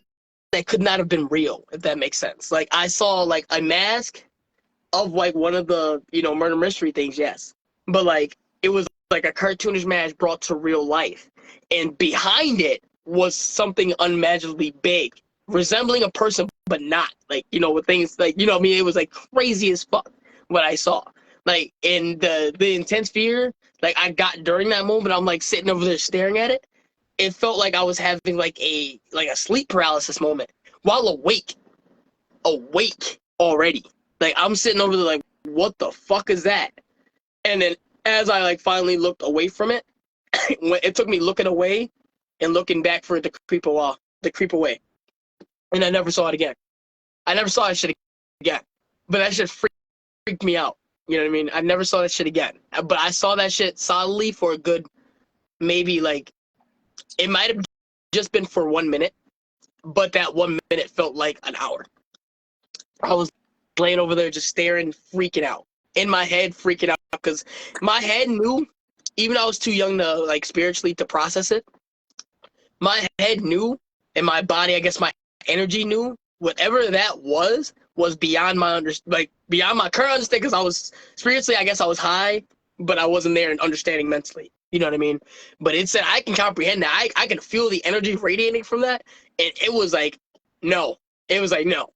that could not have been real, if that makes sense. Like I saw like a mask of like one of the murder mystery things, yes, but like it was like a cartoonish mask brought to real life, and behind it was something unimaginably big, resembling a person but not, like with things like what I mean. It was like crazy as fuck what I saw, like in the intense fear like I got during that moment. I'm like sitting over there staring at it. It felt like I was having like a sleep paralysis moment while awake already. Like I'm sitting over there like, what the fuck is that? And then as I like finally looked away from it, it took me looking away and looking back for it to creep away. And I never saw it again. I never saw that shit again. But that shit freaked me out. You know what I mean? I never saw that shit again. But I saw that shit solidly for a good, maybe like, it might have just been for 1 minute, but that 1 minute felt like an hour. I was laying over there just staring, freaking out. In my head, freaking out because my head knew, even though I was too young to like spiritually to process it. My head knew, and my body, I guess my energy knew, whatever that was beyond my beyond my current understanding. Because I was spiritually, I guess I was high, but I wasn't there and understanding mentally. You know what I mean? But it said I can comprehend that. I can feel the energy radiating from that, and it was like, no. It was like no.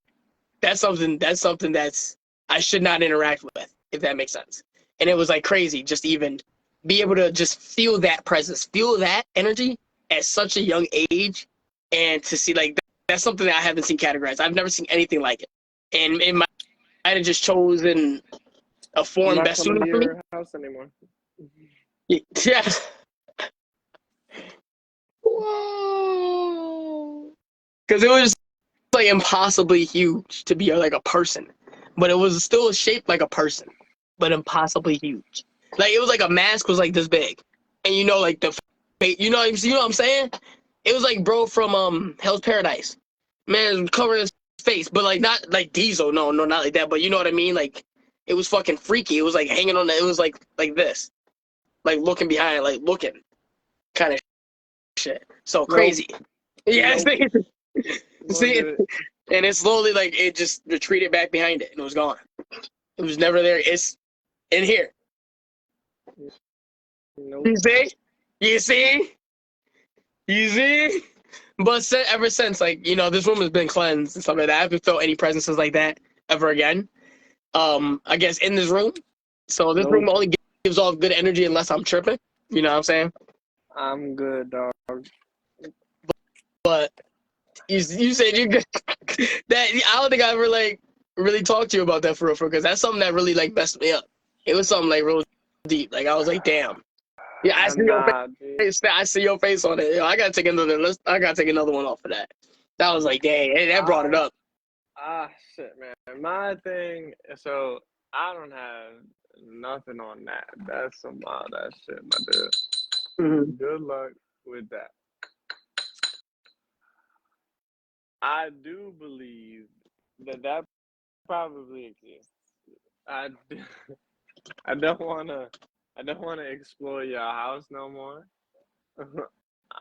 That's something that's I should not interact with, if that makes sense. And it was like crazy, just even be able to just feel that presence, feel that energy at such a young age, and to see like that's something that I haven't seen categorized. I've never seen anything like it, and it might have just chosen a I'm form not best coming to suited for me. your house anymore. Yeah. Whoa. Because it was like impossibly huge to be like a person, but it was still shaped like a person, but impossibly huge. Like it was like a mask was like this big, and like the, what I'm saying? It was like bro from Hell's Paradise, man, covering his face, but like not like Diesel, no, not like that, but you know what I mean? Like it was fucking freaky. It was like hanging on. It was like this, like looking behind, like looking kind of shit. So Nope. crazy. Yeah, Nope. see, Wasn't it? and it slowly like it just retreated back behind it and it was gone. It was never there. It's in here. Nope. You see? You see? You see? But ever since, like, this room has been cleansed and stuff like that. I haven't felt any presences like that ever again. I guess in this room. So this room Nope. only gives off good energy unless I'm tripping. You know what I'm saying? I'm good, dog. But you said you good. That I don't think I ever like really talked to you about that for real, because that's something that really like messed me up. It was something like real deep. Like I was like, damn. Yeah, I see your Nah, dude. face. I see your face on it. I gotta take another. I gotta take another one off of that. That was like, dang, that brought it up. Shit, man. My thing, so I don't have nothing on that. That's some wild ass shit, my dude. Mm-hmm. Good luck with that. I do believe that probably exists. I, do, I don't wanna explore your house no more. Mm-hmm.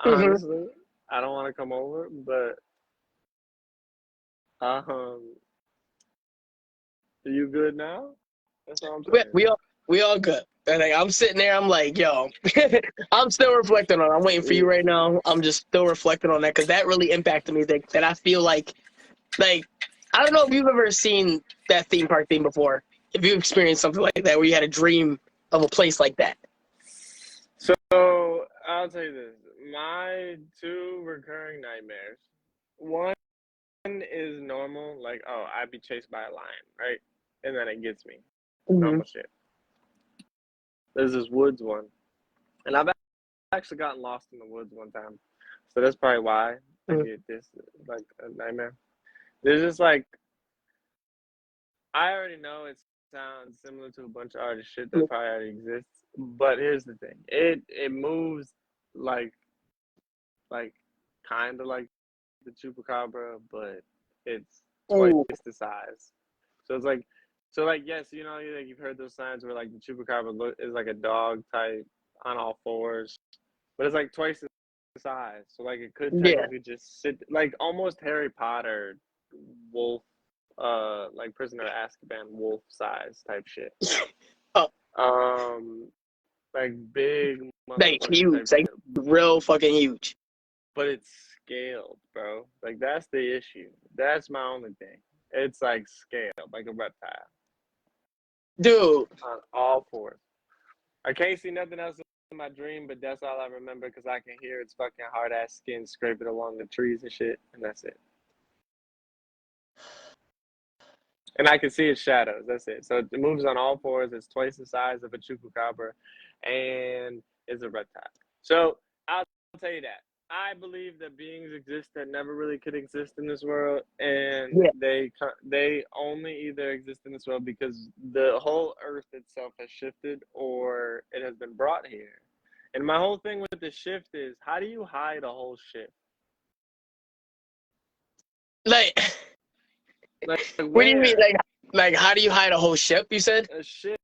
Honestly, I don't want to come over, but um, are you good now? That's all I'm We saying. we all we all good. And like, I'm sitting there, I'm like, yo, I'm still reflecting on it. I'm waiting for you right now. I'm just still reflecting on that because that really impacted me. That I feel like, I don't know if you've ever seen that theme park theme before. If you experienced something like that where you had a dream of a place like that. So I'll tell you this: my two recurring nightmares. One is normal, like, oh, I'd be chased by a lion, right? And then it gets me. Mm-hmm. Normal shit. There's this woods one, and I've actually gotten lost in the woods one time, so that's probably why I get this like a nightmare. There's just like, I already know it sounds similar to a bunch of other shit that probably already exists, but here's the thing: it moves like kind of like the chupacabra, but it's twice Ooh. the size. So it's like, yes, you know, like you've heard those signs where like the chupacabra is like a dog type on all fours, but it's like twice the size. So like it could Yeah. technically just sit like almost Harry Potter wolf, like Prisoner of Azkaban wolf size type shit. Oh. Like big Like motherfucker huge, type like shit. real fucking huge. But it's scaled, bro. Like that's the issue. That's my only thing. It's like scaled, like a reptile Dude. on all fours. I can't see nothing else in my dream, but that's all I remember because I can hear its fucking hard ass skin scraping along the trees and shit, and that's it. And I can see its shadows. That's it. So it moves on all fours. It's twice the size of a chupacabra, and is a reptile. So I'll tell you that. I believe that beings exist that never really could exist in this world, and Yeah. they only either exist in this world because the whole Earth itself has shifted, or it has been brought here. And my whole thing with the shift is, how do you hide a whole shift? Like, what do you mean? Where Like, how do you hide a whole ship? You said? a shift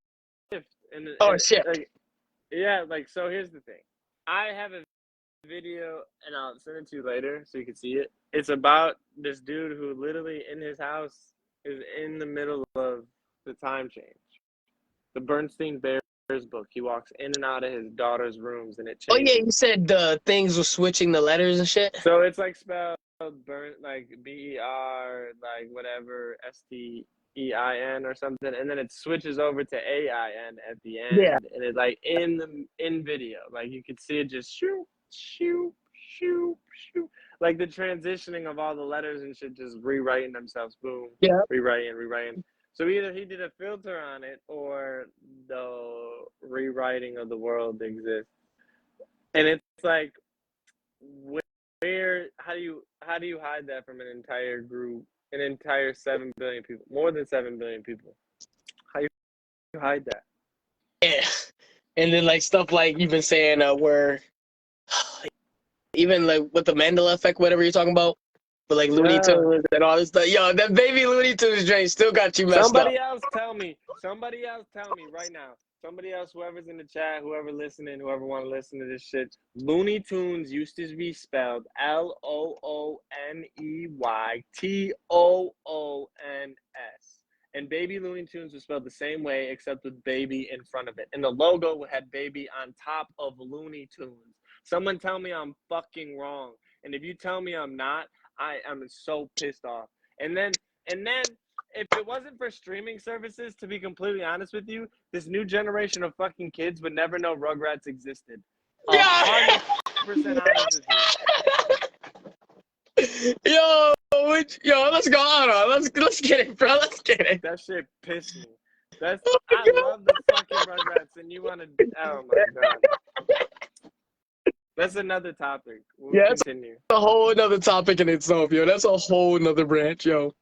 and Oh, ship. like, yeah, like, so here's the thing. I have a video and I'll send it to you later so you can see it. It's about this dude who literally in his house is in the middle of the time change. The Bernstein Bears book. He walks in and out of his daughter's rooms and it Oh yeah, changes. you said the things were switching the letters and shit. So it's like spelled like BER, like whatever, STEIN or something, and then it switches over to AIN at the Yeah. end, and it's like in video, like you could see it just shoot, shoot, shoot, shoot, like the transitioning of all the letters and shit just rewriting themselves, boom, Yeah. rewriting. So either he did a filter on it, or the rewriting of the world exists, and it's like, where how do you hide that from an entire group, an entire 7 billion people, more than 7 billion people? How do you hide that? Yeah. And then like stuff like you've been saying where even like with the Mandela effect, whatever you're talking about, but like Looney Yeah. Tunes and all this stuff. Yo, that baby Looney Tunes drain still got you messed up. Somebody else tell me right now. Somebody else, whoever's in the chat, whoever listening, whoever want to listen to this shit. Looney Tunes used to be spelled LOONEYTOONS. And baby Looney Tunes was spelled the same way, except with baby in front of it. And the logo had baby on top of Looney Tunes. Someone tell me I'm fucking wrong. And if you tell me I'm not, I am so pissed off. And then if it wasn't for streaming services, to be completely honest with you, this new generation of fucking kids would never know Rugrats existed. 100% honest with you. Yo, let's go on. Let's get it, bro. Let's get it. That shit pissed me. I love the fucking Rugrats, and you want to? Oh my god. That's another topic. We'll continue. That's a whole another topic in itself, yo. That's a whole another branch, yo.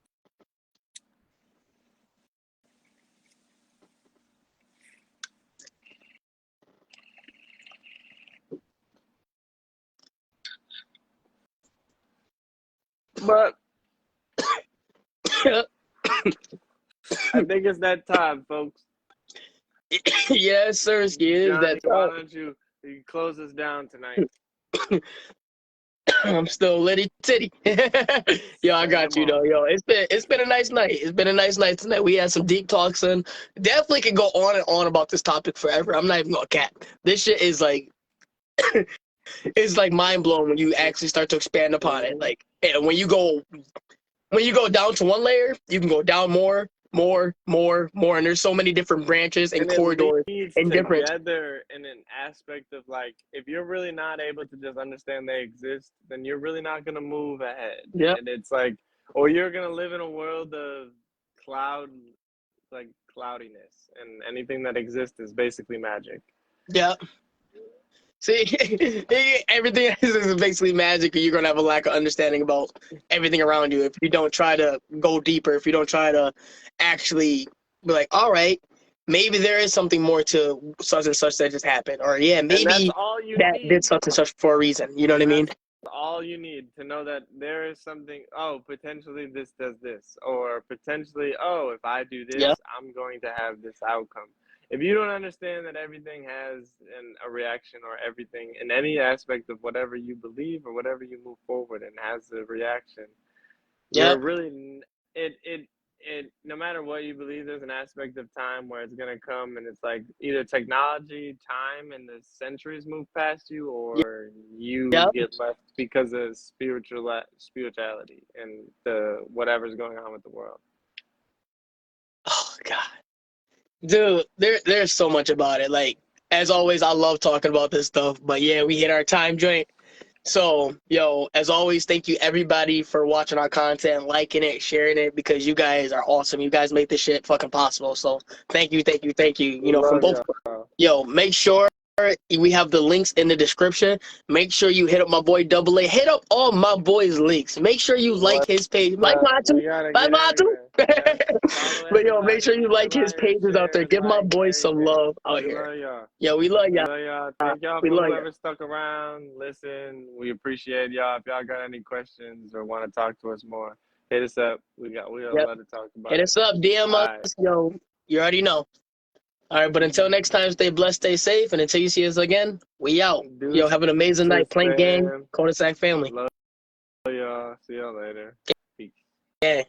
But I think it's that time, folks. Yes, sir. It is Johnny, that time. why don't you close us down tonight? I'm still litty titty. Yo, I got Same you though. on. Yo, it's been a nice night. It's been a nice night tonight. We had some deep talks and definitely can go on and on about this topic forever. I'm not even gonna cap. This shit is like it's like mind blowing when you actually start to expand upon it. Like, and when you go down to one layer, you can go down more, more, and there's so many different branches and And it corridors leads and different. together in an aspect of like, if you're really not able to just understand they exist, then you're really not gonna move ahead. Yeah, And it's like, or you're gonna live in a world of cloud, like cloudiness, and anything that exists is basically magic. yeah. See, everything is basically magic, or you're gonna have a lack of understanding about everything around you if you don't try to go deeper. If you don't try to actually be like, all right, maybe there is something more to such and such that just happened, or yeah, And that's maybe all you that did need. such and such for a reason. You know what I And mean? that's all you need to know that there is something, oh, potentially this does this, or potentially, oh, if I do Yeah, this, I'm going to have this outcome. If you don't understand that everything has a reaction, or everything in any aspect of whatever you believe or whatever you move forward and has a reaction, yeah, you're really, it no matter what you believe, there's an aspect of time where it's going to come, and it's like either technology, time, and the centuries move past you, or yeah. you get left because of spirituality and the whatever's going on with the world. Oh God, dude, there's so much about it. Like as always, I love talking about this stuff, but yeah, we hit our time joint. So, yo, as always, thank you everybody for watching our content, liking it, sharing it, because you guys are awesome. You guys make this shit fucking possible. So, thank you, thank you, thank you. You We know, from love both. y'all. Yo, make sure we have the links in the description. Make sure you hit up my boy Double A. Hit up all my boys' links. Make sure you like What his page. Like mine too. we gotta Like get mine too. everywhere. Yep. Follow But yo, make everybody, sure you like his subscribe, pages out there. share, Give my like boys some everything. love out We here. love y'all. Yo, we love We y'all. love y'all. Thank y'all We for love y'all. whoever stuck around. Listen, we appreciate y'all. If y'all got any questions or want to talk to us more, hit us up. We got a Yep. lot to talk Hit about it. us up. DM All us. right. Yo, you already know. All right, but until next time, stay blessed, stay safe, and until you see us again, we out. Yo, Deuces, have an amazing night. Plank gang, fam. Cul-de-sac family. Love y'all. See y'all later. Peace. Yeah.